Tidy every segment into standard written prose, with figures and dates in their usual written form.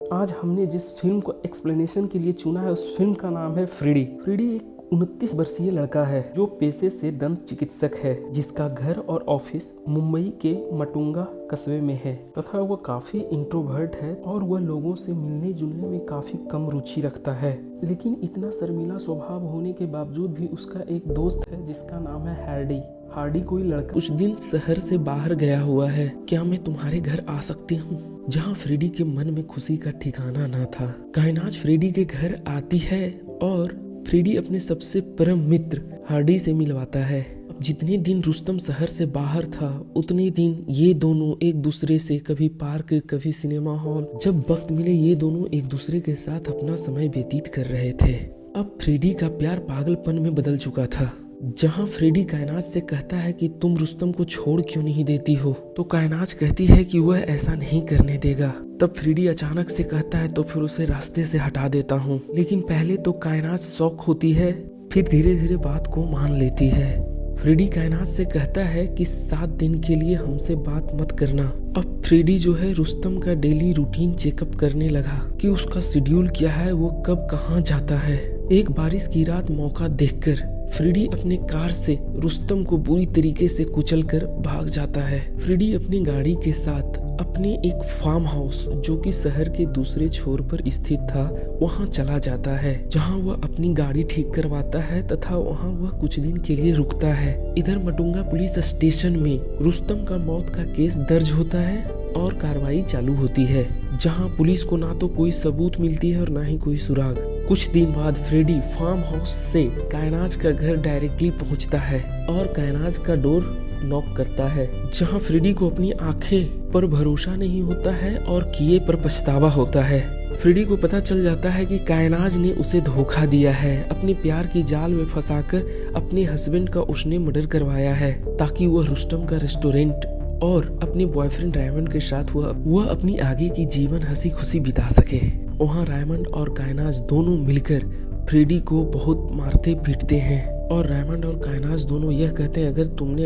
आज हमने जिस फिल्म को एक्सप्लेनेशन के लिए चुना है उस फिल्म का नाम है फ्रीडी। फ्रीडी एक 29 वर्षीय लड़का है जो पेशे से दंत चिकित्सक है, जिसका घर और ऑफिस मुंबई के मटुंगा कस्बे में है तथा वह काफी इंट्रोवर्ट है और वह लोगों से मिलने जुलने में काफी कम रुचि रखता है। लेकिन इतना शर्मीला स्वभाव होने के बावजूद भी उसका एक दोस्त है जिसका नाम है हार्डी। हार्डी कोई लड़का कुछ दिन शहर से बाहर गया हुआ है, क्या मैं तुम्हारे घर आ सकती हूँ? जहाँ फ्रेडी के मन में खुशी का ठिकाना ना था। कायनाज फ्रेडी के घर आती है और फ्रेडी अपने सबसे परम मित्र हार्डी से मिलवाता है। अब जितने दिन रुस्तम शहर से बाहर था उतने दिन ये दोनों एक दूसरे से कभी पार्क कभी सिनेमा हॉल, जब वक्त मिले ये दोनों एक दूसरे के साथ अपना समय व्यतीत कर रहे थे। अब फ्रेडी का प्यार पागलपन में बदल चुका था। जहाँ फ्रेडी कायनाज से कहता है कि तुम रुस्तम को छोड़ क्यों नहीं देती हो, तो कायनाज कहती है कि वह ऐसा नहीं करने देगा। तब फ्रेडी अचानक से कहता है तो फिर उसे रास्ते से हटा देता हूँ। लेकिन पहले तो कायनाज शौक होती है, फिर धीरे धीरे बात को मान लेती है। फ्रेडी कायनाज से कहता है कि 7 दिन के लिए हमसे बात मत करना। अब फ्रेडी जो है रुस्तम का डेली रूटीन चेकअप करने लगा कि उसका शेड्यूल क्या है, वो कब कहाँ जाता है। एक बारिश की रात मौका देखकर फ्रेडी अपने कार से रुस्तम को बुरी तरीके से कुचलकर भाग जाता है। फ्रेडी अपनी गाड़ी के साथ अपने एक फार्म हाउस जो कि शहर के दूसरे छोर पर स्थित था वहां चला जाता है, जहां वह अपनी गाड़ी ठीक करवाता है तथा वहां वह कुछ दिन के लिए रुकता है। इधर मटुंगा पुलिस स्टेशन में रुस्तम का मौत का केस दर्ज होता है और कार्रवाई चालू होती है, जहां पुलिस को ना तो कोई सबूत मिलती है और ना ही कोई सुराग। कुछ दिन बाद फ्रेडी फार्म हाउस से कायनाज का घर डायरेक्टली पहुंचता है और कायनाज का डोर नॉक करता है, जहां फ्रेडी को अपनी आंखें पर भरोसा नहीं होता है और किए पर पछतावा होता है। फ्रेडी को पता चल जाता है कि कायनाज ने उसे धोखा दिया है, अपने प्यार की जाल में फंसाकर अपने हस्बैंड का उसने मर्डर करवाया है ताकि वह रुस्तम का रेस्टोरेंट और अपने बॉयफ्रेंड रायमंड के साथ वह अपनी आगे की जीवन हंसी खुशी बिता सके। वहाँ रायमंड और कायनाज दोनों मिलकर फ्रेडी को बहुत मारते पीटते हैं और रायमंड और कायनाज दोनों यह कहते हैं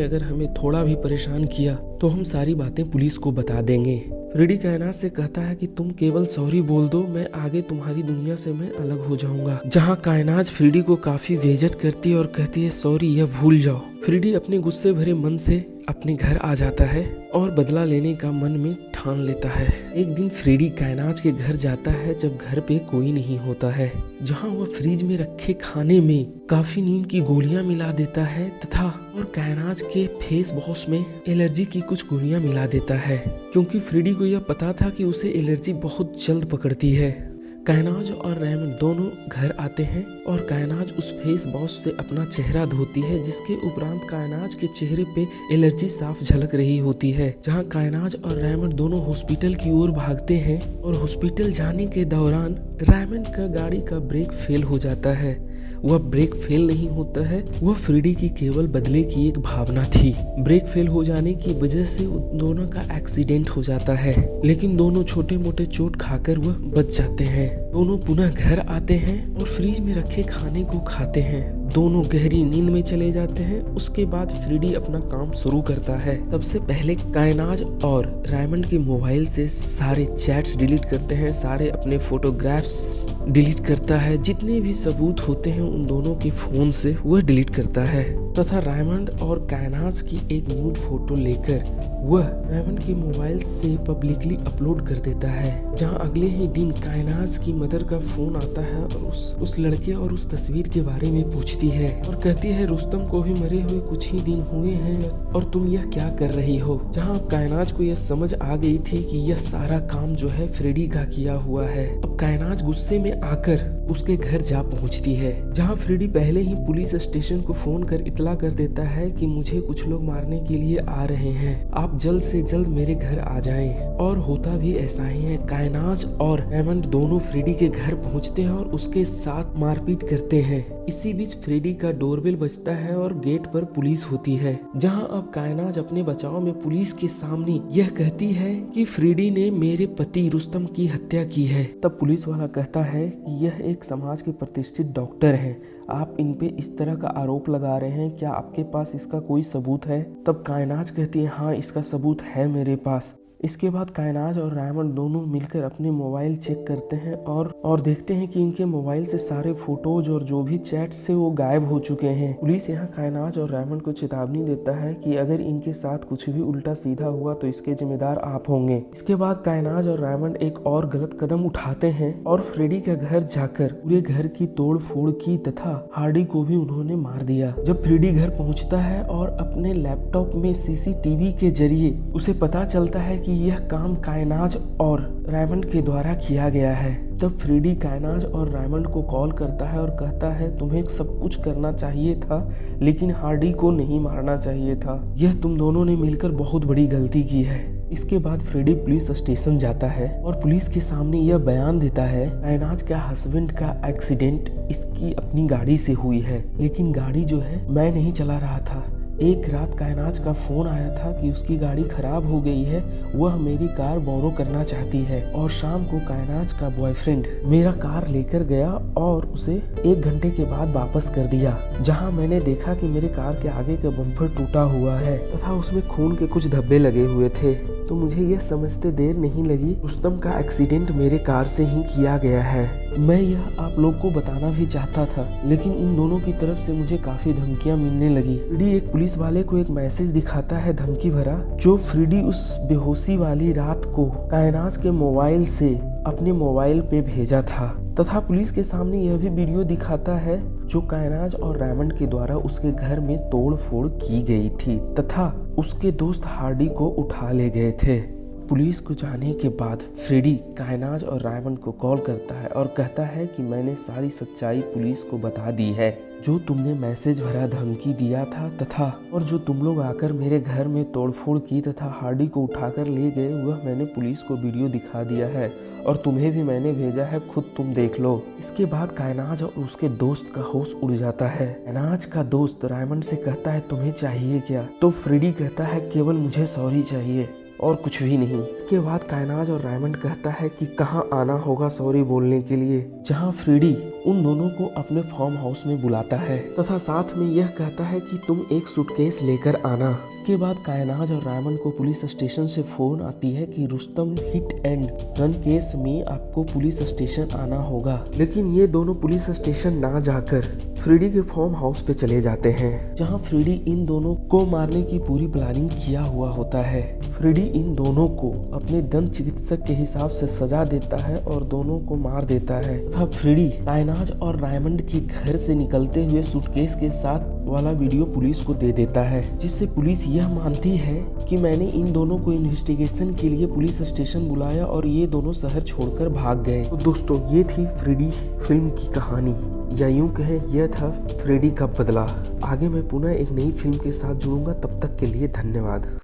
अगर हमें थोड़ा भी परेशान किया तो हम सारी बातें पुलिस को बता देंगे। फ्रेडी कायनाज से कहता है कि तुम केवल सॉरी बोल दो, मैं आगे तुम्हारी दुनिया से मैं अलग हो जाऊंगा। जहां कायनाज फ्रेडी को काफी बेइज्जत करती है और कहती है सॉरी यह भूल जाओ। फ्रेडी अपने गुस्से भरे मन से अपने घर आ जाता है और बदला लेने का मन में ठान लेता है। एक दिन फ्रेडी कायनाज के घर जाता है जब घर पे कोई नहीं होता है, जहां वह फ्रिज में रखे खाने में काफी नींद की गोलियां मिला देता है तथा और कायनाज के फेस वॉश में एलर्जी की कुछ गोलियां मिला देता है, क्योंकि फ्रेडी को यह पता था कि उसे एलर्जी बहुत जल्द पकड़ती है। कायनाज और रेमंड दोनों घर आते हैं और कायनाज उस फेस वॉश से अपना चेहरा धोती है, जिसके उपरांत कायनाज के चेहरे पे एलर्जी साफ झलक रही होती है। जहां कायनाज और रेमंड दोनों हॉस्पिटल की ओर भागते हैं और हॉस्पिटल जाने के दौरान रेमंड का गाड़ी का ब्रेक फेल हो जाता है। वह ब्रेक फेल नहीं होता है, वह फ्रेडी की केवल बदले की एक भावना थी। ब्रेक फेल हो जाने की वजह से दोनों का एक्सीडेंट हो जाता है, लेकिन दोनों छोटे मोटे चोट खाकर वह बच जाते हैं। दोनों पुनः घर आते हैं और फ्रिज में रखे खाने को खाते हैं। दोनों गहरी नींद में चले जाते हैं। उसके बाद फ्रेडी अपना काम शुरू करता है। सबसे पहले कायनाज और रायमंड के मोबाइल से सारे चैट्स डिलीट करते हैं, सारे अपने फोटोग्राफ्स डिलीट करता है, जितने भी सबूत होते हैं उन दोनों के फोन से वह डिलीट करता है तथा रायमंड और कायनाज की एक न्यूड फोटो लेकर वह रायमंड के मोबाइल से पब्लिकली अपलोड कर देता है। जहां अगले ही दिन कायनाज की मदर का फोन आता है और उस लड़के और उस तस्वीर के बारे में पूछती है और कहती है रुस्तम को भी मरे हुए कुछ ही दिन हुए हैं और तुम यह क्या कर रही हो। जहां अब कायनाज को यह समझ आ गई थी कि यह सारा काम जो है फ्रेडी का किया हुआ है। अब कायनाज गुस्से में आकर उसके घर जा पहुंचती है, जहां फ्रेडी पहले ही पुलिस स्टेशन को फोन कर इतला कर देता है कि मुझे कुछ लोग मारने के लिए आ रहे हैं, आप जल्द से जल्द मेरे घर आ जाएं। और होता भी ऐसा ही है। कायनाज और रेमंड दोनों फ्रेडी के घर पहुंचते हैं और उसके साथ मारपीट करते हैं। इसी बीच फ्रेडी का डोरबेल बजता है और गेट पर पुलिस होती है, जहां अब कायनाज अपने बचाव में पुलिस के सामने यह कहती है कि फ्रेडी ने मेरे पति रुस्तम की हत्या की है। तब पुलिस वाला कहता है कि यह एक समाज के प्रतिष्ठित डॉक्टर हैं, आप इन पे इस तरह का आरोप लगा रहे हैं, क्या आपके पास इसका कोई सबूत है? तब कायनाज कहती है हाँ इसका सबूत है मेरे पास। इसके बाद कायनाज और रायमंड दोनों मिलकर अपने मोबाइल चेक करते हैं और देखते हैं कि इनके मोबाइल से सारे फोटोज और जो भी चैट से वो गायब हो चुके हैं। पुलिस यहाँ कायनाज और रायमंड को चेतावनी देता है कि अगर इनके साथ कुछ भी उल्टा सीधा हुआ तो इसके जिम्मेदार आप होंगे। इसके बाद कायनाज और रायमंड एक और गलत कदम उठाते हैं और फ्रेडी का घर जाकर पूरे घर की तोड़ फोड़ की तथा हार्डी को भी उन्होंने मार दिया। जब फ्रेडी घर पहुंचता है और अपने लैपटॉप में सीसीटीवी के जरिए उसे पता चलता है कि यह काम कायनाज और रायमंड के द्वारा किया गया है, तब फ्रेडी कायनाज और रायमंड को कॉल करता है और कहता है तुम्हें सब कुछ करना चाहिए था लेकिन हार्डी को नहीं मारना चाहिए था। यह तुम दोनों ने मिलकर बहुत बड़ी गलती की है। इसके बाद फ्रेडी पुलिस स्टेशन जाता है और पुलिस के सामने यह बयान देता है कायनाज का हस्बैंड का एक्सीडेंट इसकी अपनी गाड़ी से हुई है, लेकिन गाड़ी जो है मैं नहीं चला रहा था। एक रात कायनाज का फोन आया था कि उसकी गाड़ी खराब हो गई है, वह मेरी कार बोरो करना चाहती है और शाम को कायनाज का बॉयफ्रेंड मेरा कार लेकर गया और उसे 1 घंटे के बाद वापस कर दिया, जहां मैंने देखा कि मेरे कार के आगे का बम्पर टूटा हुआ है तथा उसमें खून के कुछ धब्बे लगे हुए थे। तो मुझे यह समझते देर नहीं लगी रुस्तम का एक्सीडेंट मेरे कार से ही किया गया है। मैं यह आप लोग को बताना भी चाहता था, लेकिन इन दोनों की तरफ से मुझे काफी धमकियां मिलने लगी। फ्रेडी एक पुलिस वाले को एक मैसेज दिखाता है धमकी भरा, जो फ्रेडी उस बेहोशी वाली रात को कायनाज के मोबाइल से अपने मोबाइल पे भेजा था, तथा पुलिस के सामने यह भी वीडियो दिखाता है जो कायनाज और रायमंड के द्वारा उसके घर में तोड़ फोड़ की गई थी तथा उसके दोस्त हार्डी को उठा ले गए थे। पुलिस को जाने के बाद फ्रेडी कायनाज और रायमंड को कॉल करता है और कहता है कि मैंने सारी सच्चाई पुलिस को बता दी है, जो तुमने मैसेज भरा धमकी दिया था तथा और जो तुम लोग आकर मेरे घर में तोड़फोड़ की तथा हार्डी को उठाकर ले गए, वह मैंने पुलिस को वीडियो दिखा दिया है और तुम्हें भी मैंने भेजा है, खुद तुम देख लो। इसके बाद कायनाज और उसके दोस्त का होश उड़ जाता है। कायनाज का दोस्त रायमंड से कहता है तुम्हें चाहिए क्या, तो फ्रेडी कहता है केवल मुझे सॉरी चाहिए और कुछ भी नहीं। इसके बाद कायनाज और रायमंड कहता है कि कहाँ आना होगा सॉरी बोलने के लिए, जहाँ फ्रेडी उन दोनों को अपने फार्म हाउस में बुलाता है तथा साथ में यह कहता है कि तुम एक सूटकेस लेकर आना। इसके बाद कायनाज और रायमंड को पुलिस स्टेशन से फोन आती है कि Rustam hit and run case में आपको पुलिस स्टेशन आना होगा, लेकिन ये दोनों पुलिस स्टेशन ना जाकर फ्रेडी के फार्म हाउस पे चले जाते हैं, जहां फ्रेडी इन दोनों को मारने की पूरी प्लानिंग किया हुआ होता है। फ्रेडी इन दोनों को अपने दंत चिकित्सक के हिसाब से सजा देता है और दोनों को मार देता है तथा फ्रेडी कायनाज और रायमंड के घर से निकलते हुए सूटकेस के साथ वाला वीडियो पुलिस को दे देता है, जिससे पुलिस यह मानती है कि मैंने इन दोनों को इन्वेस्टिगेशन के लिए पुलिस स्टेशन बुलाया और ये दोनों शहर छोड़कर भाग गए। तो दोस्तों ये थी फ्रेडी फिल्म की कहानी, या यूं कहें यह था फ्रेडी का बदला। आगे मैं पुनः एक नई फिल्म के साथ जुड़ूंगा, तब तक के लिए धन्यवाद।